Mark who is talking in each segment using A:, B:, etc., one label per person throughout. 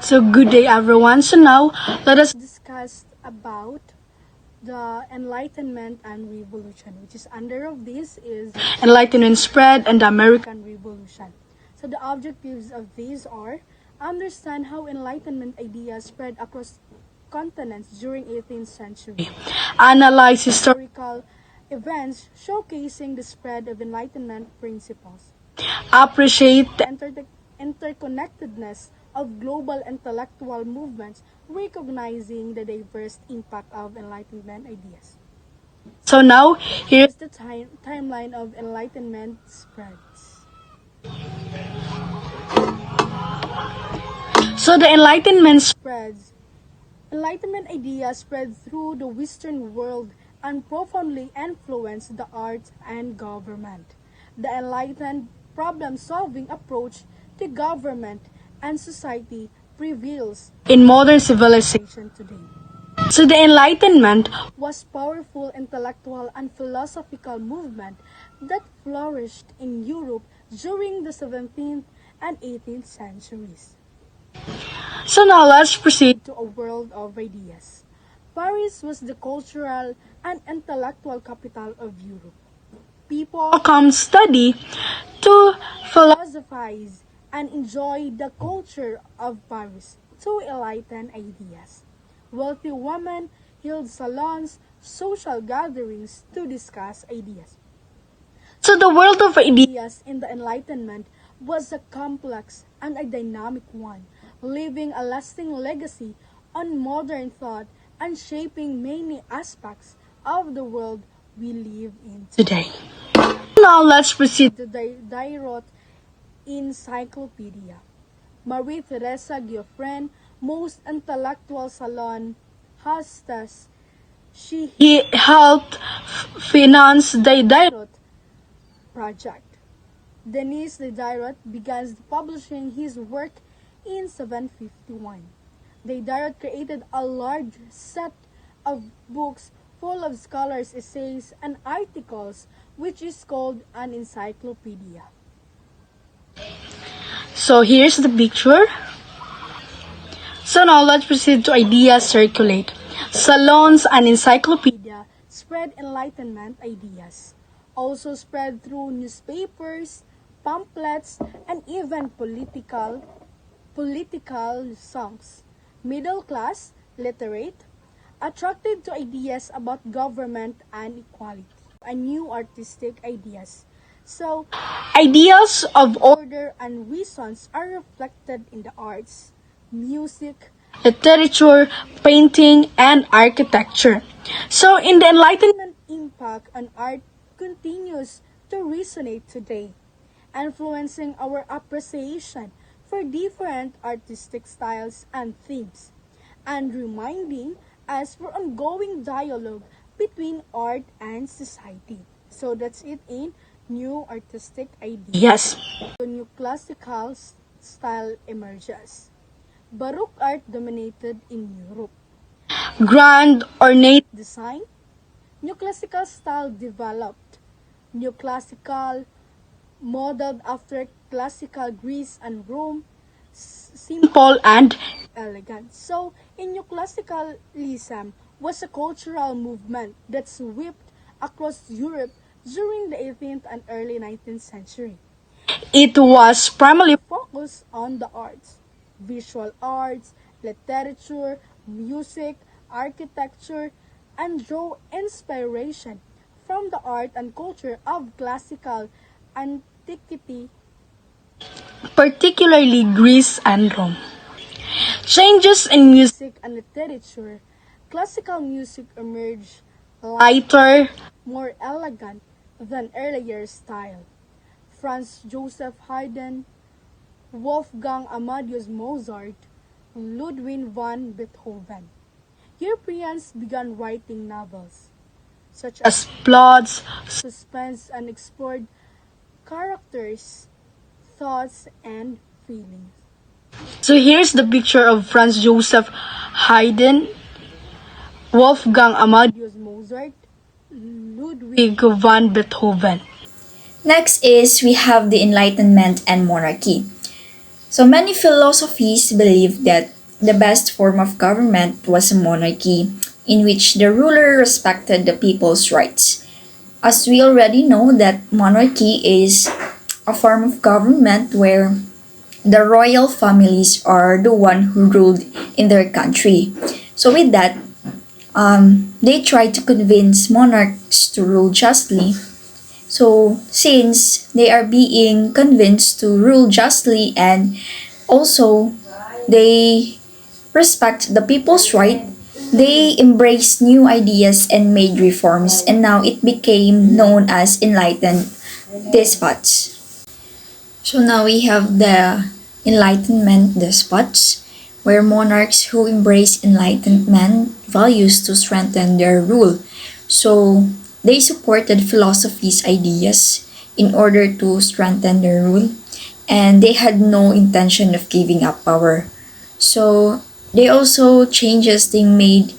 A: So good day everyone. So now let us discuss about the Enlightenment and Revolution, which is under of this is Enlightenment spread and the American Revolution. So the objectives of these are understand how Enlightenment ideas spread across continents during 18th century, analyze historical events showcasing the spread of Enlightenment principles, appreciate the interconnectedness of global intellectual movements, recognizing the diverse impact of Enlightenment ideas. So now, here's the timeline of Enlightenment spreads. So the Enlightenment ideas spread through the Western world and profoundly influenced the arts and government. The enlightened problem-solving approach to government and society prevails in modern civilization today. So the Enlightenment was powerful intellectual and philosophical movement that flourished in Europe during the 17th and 18th centuries. So now let's proceed to a world of ideas. Paris was the cultural and intellectual capital of Europe. People come study to philosophize and enjoy the culture of Paris to enlighten ideas. Wealthy women held salons, social gatherings to discuss ideas. So the world of ideas in the Enlightenment was a complex and a dynamic one, leaving a lasting legacy on modern thought and shaping many aspects of the world we live in today. Now let's proceed to the Diderot Encyclopedia. Marie Theresa Guiffren, most intellectual salon hostess, she helped finance the Diderot project. Denis Diderot began publishing his work in 751. Diderot created a large set of books full of scholars' essays and articles, which is called an encyclopedia. So here's the picture. So now let's proceed to ideas circulate. Salons and encyclopedia spread Enlightenment ideas. Also spread through newspapers, pamphlets, and even political songs. Middle class, literate, attracted to ideas about government and equality, and new artistic ideas. So, ideals of order and reasons are reflected in the arts, music, literature, painting, and architecture. So, in the Enlightenment impact on art continues to resonate today, influencing our appreciation for different artistic styles and themes, and reminding us for ongoing dialogue between art and society. So that's it in new artistic ideas. Yes. So new classical style emerges. Baroque art dominated in Europe. Grand ornate design. New classical style developed. New classical modeled after classical Greece and Rome, simple and elegant. So, neoclassicalism was a cultural movement that swept across Europe during the 18th and early 19th century. It was primarily focused on the arts, visual arts, literature, music, architecture, and drew inspiration from the art and culture of classical antiquity, particularly Greece and Rome. Changes in music and literature. Classical music emerged lighter, more elegant than earlier style. Franz Joseph Haydn, Wolfgang Amadeus Mozart, Ludwig van Beethoven. Europeans began writing novels, such as plots, suspense, and explored characters, thoughts, and feelings. So here's the picture of Franz Joseph Haydn, Wolfgang Amadeus Mozart, Ludwig van Beethoven.
B: Next is we have the Enlightenment and monarchy. So many philosophies believe that the best form of government was a monarchy in which the ruler respected the people's rights. As we already know that monarchy is a form of government where the royal families are the one who ruled in their country. So with that, they try to convince monarchs to rule justly. So since they are being convinced to rule justly and also they respect the people's right, they embraced new ideas and made reforms, and now it became known as enlightened despots. So now we have the Enlightenment despots, where monarchs who embrace Enlightenment values to strengthen their rule. So they supported philosophy's ideas in order to strengthen their rule, and they had no intention of giving up power. So they also changes they made.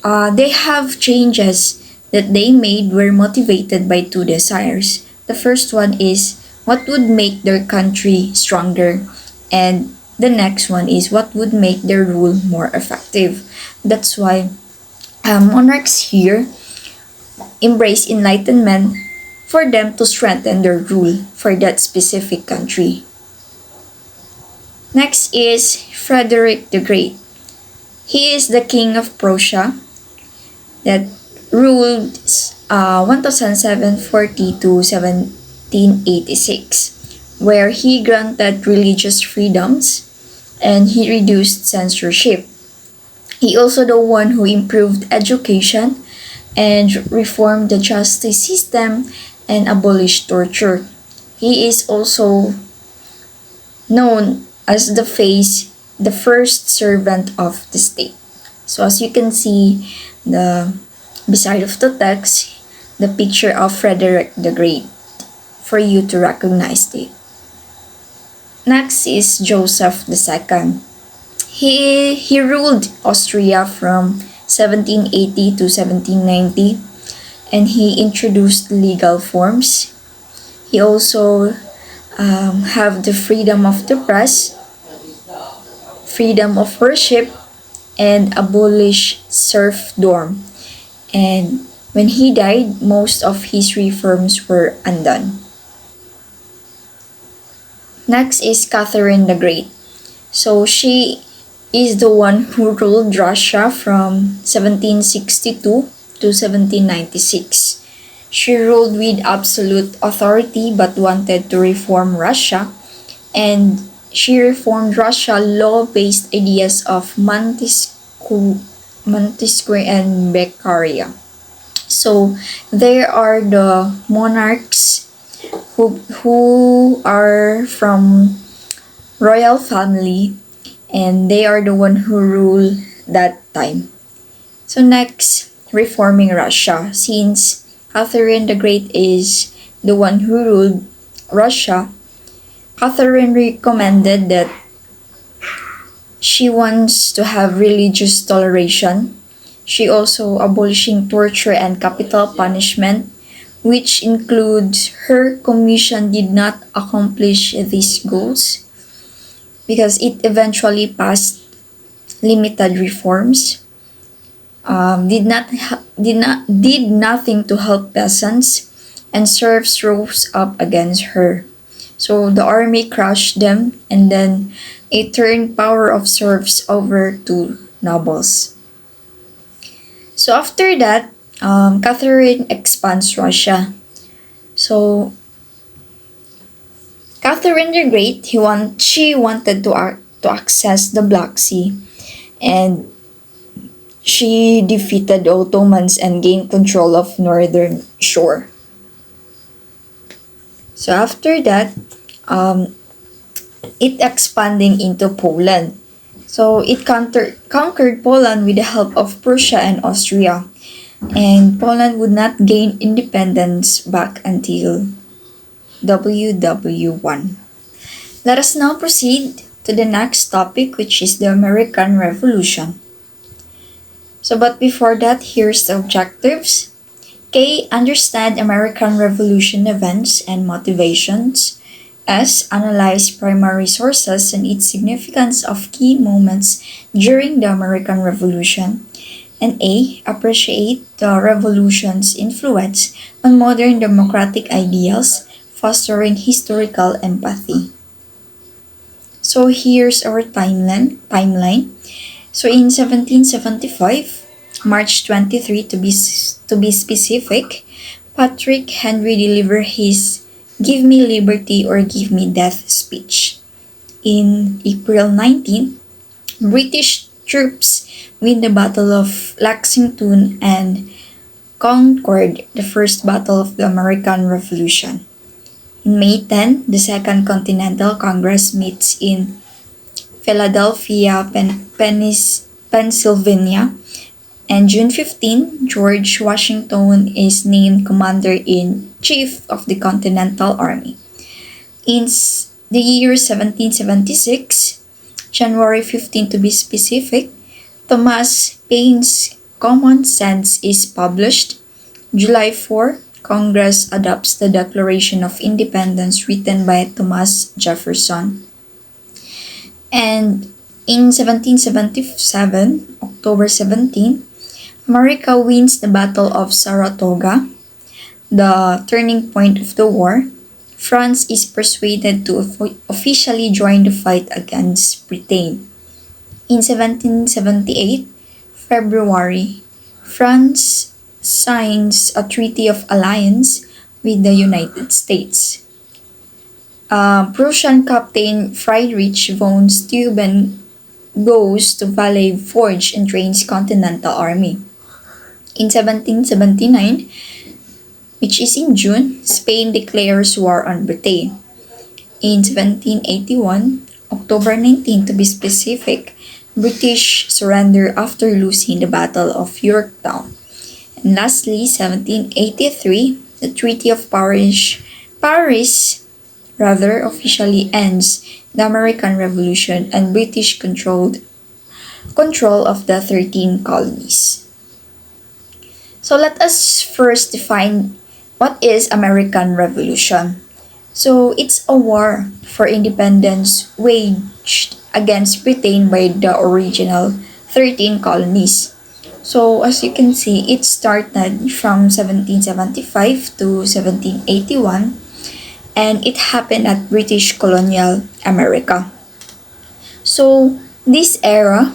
B: They have changes that they made were motivated by two desires. The first one is what would make their country stronger, and the next one is what would make their rule more effective. That's why monarchs here embrace enlightenment for them to strengthen their rule for that specific country. Next is Frederick the Great. He is the king of Prussia that ruled 1740 to 1786, where he granted religious freedoms and he reduced censorship. He also the one who improved education and reformed the justice system and abolished torture. He is also known as the first servant of the state. So as you can see, the beside of the text, the picture of Frederick the Great for you to recognize it. Next is Joseph II. He ruled Austria from 1780 to 1790, and he introduced legal forms. He also have the freedom of the press, freedom of worship, and abolish serfdom. And when he died, most of his reforms were undone. Next is Catherine the Great. So she is the one who ruled Russia from 1762 to 1796. She ruled with absolute authority but wanted to reform Russia, and she reformed Russia law-based ideas of Montesquieu and Beccaria. So there are the monarchs who are from royal family, and they are the one who rule that time. So next, reforming Russia. Since Catherine the Great is the one who ruled Russia, Catherine recommended that she wants to have religious toleration. She also abolishing torture and capital punishment, which includes her commission did not accomplish these goals because it eventually passed limited reforms, did nothing to help peasants, and serfs rose up against her. So the army crushed them, and then it turned power of serfs over to nobles. So after that, Catherine expands Russia. So Catherine the Great, she wanted to access the Black Sea, and she defeated the Ottomans and gained control of northern shore. So after that, it expanding into Poland. So it conquered Poland with the help of Prussia and Austria, and Poland would not gain independence back until WW1. Let us now proceed to the next topic, which is the American Revolution. So but before that, here's the objectives. K. Understand American Revolution events and motivations. S. Analyze primary sources and its significance of key moments during the American Revolution. And A. Appreciate the revolution's influence on modern democratic ideals, fostering historical empathy. So here's our timeline. So in 1775, March 23 to be specific, Patrick Henry delivered his "Give me liberty or give me death" speech. In April 19, British troops win the Battle of Lexington and Concord, the first battle of the American Revolution. In May 10, the Second Continental Congress meets in Philadelphia, Pennsylvania, and June 15, George Washington is named Commander-in-Chief of the Continental Army. In the year 1776, January 15 to be specific, Thomas Paine's Common Sense is published. July 4, Congress adopts the Declaration of Independence written by Thomas Jefferson. And in 1777, October 17, America wins the Battle of Saratoga, the turning point of the war. France is persuaded to officially join the fight against Britain. In 1778, February, France signs a treaty of alliance with the United States. Prussian Captain Friedrich von Steuben goes to Valley Forge and trains Continental Army. In 1779, which is in June, Spain declares war on Britain. In 1781, October 19 to be specific, British surrender after losing the Battle of Yorktown. And lastly, 1783, the Treaty of Paris officially ends the American Revolution and British control of the 13 colonies. So let us first define what is American Revolution. So it's a war for independence waged against Britain by the original 13 colonies. So as you can see, it started from 1775 to 1781 and it happened at British colonial America. So this era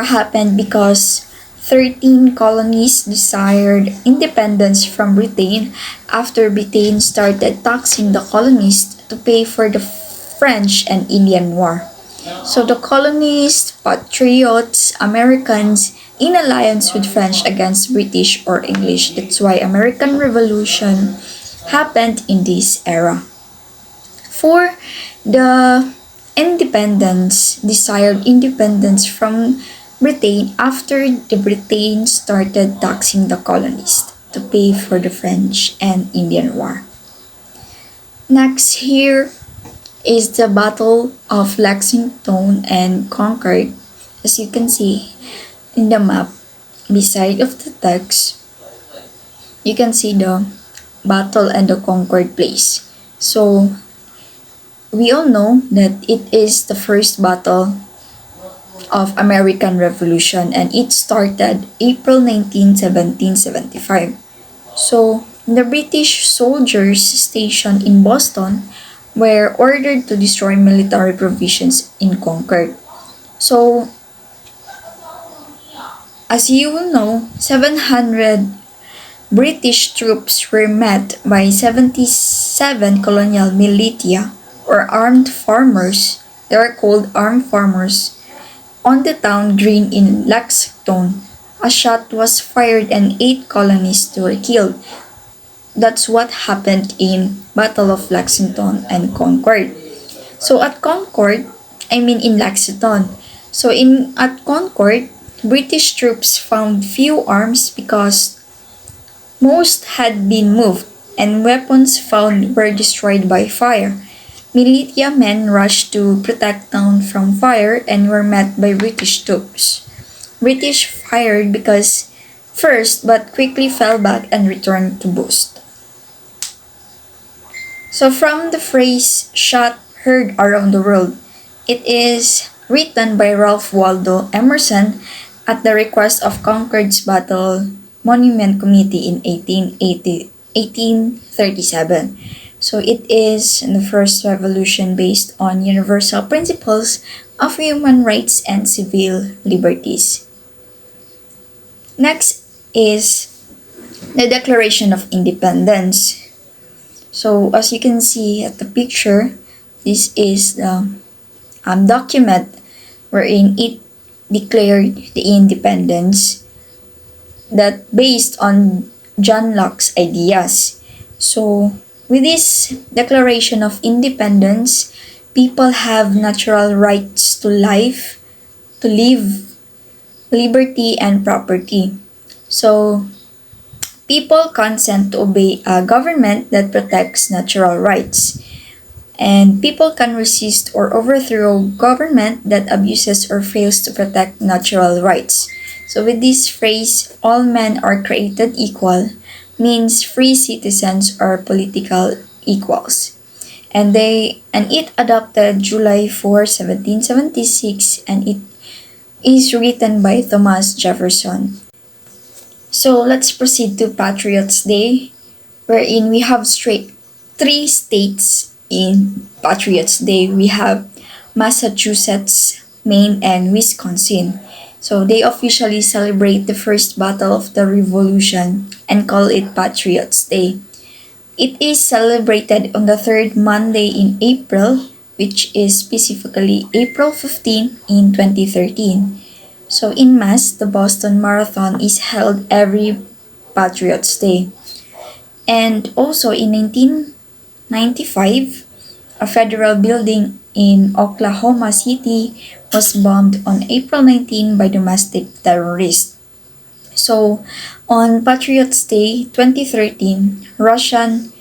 B: happened because 13 colonies desired independence from Britain after Britain started taxing the colonists to pay for the French and Indian War. So the colonists, patriots, Americans in alliance with French against British or English. That's why American Revolution happened in this era. For the desired independence from Britain after the Britain started taxing the colonists to pay for the French and Indian War. Next here is the Battle of Lexington and Concord. As you can see in the map beside of the text, you can see the battle and the Concord place. So we all know that it is the first battle of American Revolution and it started April 19, 1775. So the British soldiers stationed in Boston were ordered to destroy military provisions in Concord. So as you will know, 700 British troops were met by 77 colonial militia or armed farmers. They are called armed farmers on the town green in Lexington. A shot was fired and 8 colonists were killed. That's what happened in Battle of Lexington and Concord. So in Lexington. At Concord, British troops found few arms because most had been moved and weapons found were destroyed by fire. Militia men rushed to protect town from fire and were met by British troops. British fired because first but quickly fell back and returned to boost. So, from the phrase shot heard around the world, it is written by Ralph Waldo Emerson at the request of Concord's Battle Monument Committee in 1837. So, it is the first revolution based on universal principles of human rights and civil liberties. Next is the Declaration of Independence. So as you can see at the picture, this is the document wherein it declared the independence that based on John Locke's ideas. So with this Declaration of Independence, people have natural rights to life, to live, liberty, and property. So people consent to obey a government that protects natural rights. And people can resist or overthrow government that abuses or fails to protect natural rights. So with this phrase, all men are created equal, means free citizens are political equals. And it adopted July 4, 1776, and it is written by Thomas Jefferson. So let's proceed to Patriots Day, wherein we have straight three states in Patriots Day. We have Massachusetts, Maine, and Wisconsin. So they officially celebrate the first battle of the Revolution and call it Patriots Day. It is celebrated on the third Monday in April, which is specifically April 15 in 2013. So in Mass, the Boston Marathon is held every Patriots Day. And also in 1995, a federal building in Oklahoma City was bombed on April 19 by domestic terrorists. So on Patriots Day 2013, Russian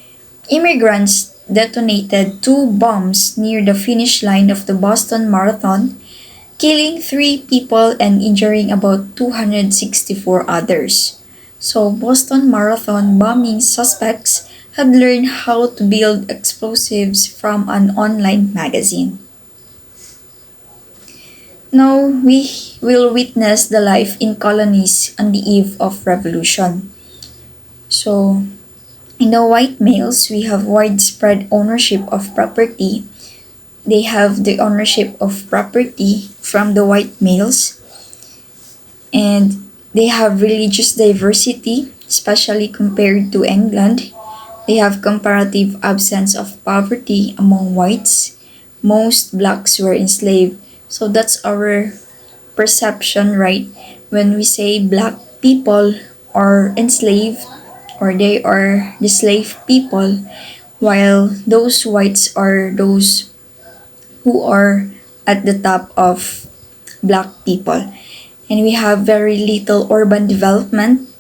B: immigrants detonated two bombs near the finish line of the Boston Marathon, killing 3 people and injuring about 264 others. So Boston Marathon bombing suspects had learned how to build explosives from an online magazine. Now we will witness the life in colonies on the eve of revolution. So in the white males, we have widespread ownership of property. They have the ownership of property from the white males, and they have religious diversity, especially compared to England. They have comparative absence of poverty among whites. Most blacks were enslaved. So that's our perception, right? When we say black people are enslaved or they are the slave people, while those whites are those who are at the top of black people. And we have very little urban development,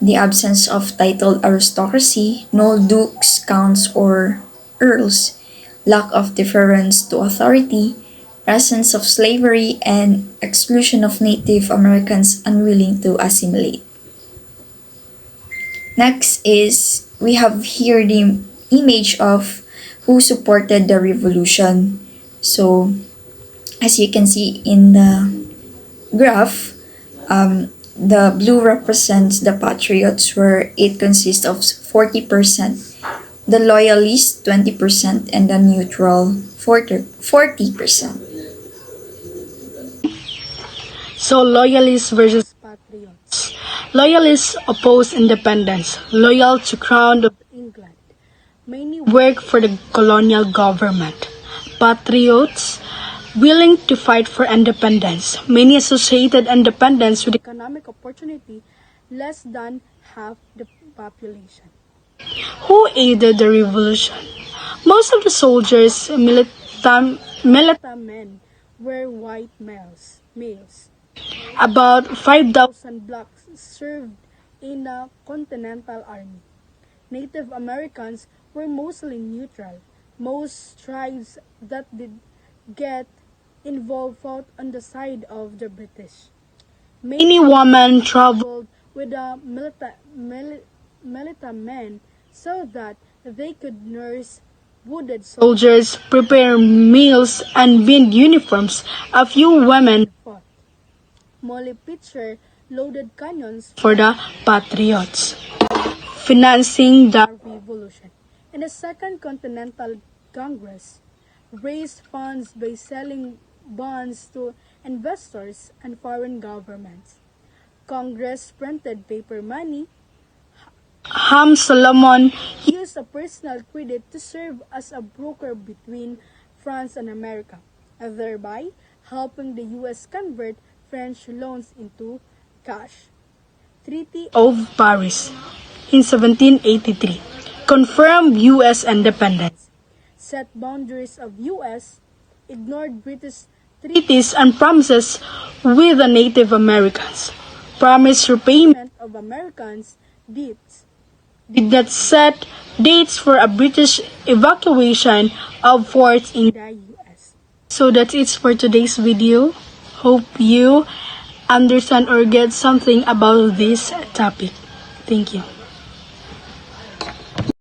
B: the absence of titled aristocracy, no dukes, counts, or earls, lack of deference to authority, presence of slavery, and exclusion of Native Americans unwilling to assimilate. Next is we have here the image of who supported the revolution. So as you can see in the graph, the blue represents the patriots where it consists of 40%, the loyalists 20%, and the neutral 40%.
A: So loyalists versus patriots. Loyalists oppose independence, loyal to Crown of England. Many work for the colonial government. Patriots willing to fight for independence. Many associated independence with economic opportunity, less than half the population. Who aided the revolution? Most of the soldiers, militia men, were white males. About 5,000 blacks served in the Continental Army. Native Americans were mostly neutral. Most tribes that did get involved fought on the side of the British. Many women traveled with the military men so that they could nurse wounded soldiers, prepare meals, and bind uniforms. A few women fought. Molly Pitcher loaded cannons for the Patriots, financing the revolution. And the Second Continental Congress raised funds by selling bonds to investors and foreign governments. Congress printed paper money. Ham Solomon used a personal credit to serve as a broker between France and America, thereby helping the U.S. convert French loans into cash. Treaty of Paris in 1783 confirmed U.S. independence, set boundaries of U.S., ignored British treaties and promises with the Native Americans, promised repayment of Americans' debts, did not set dates for a British evacuation of forts in the U.S. So that's it for today's video. Hope you understand or get something about this topic. Thank you.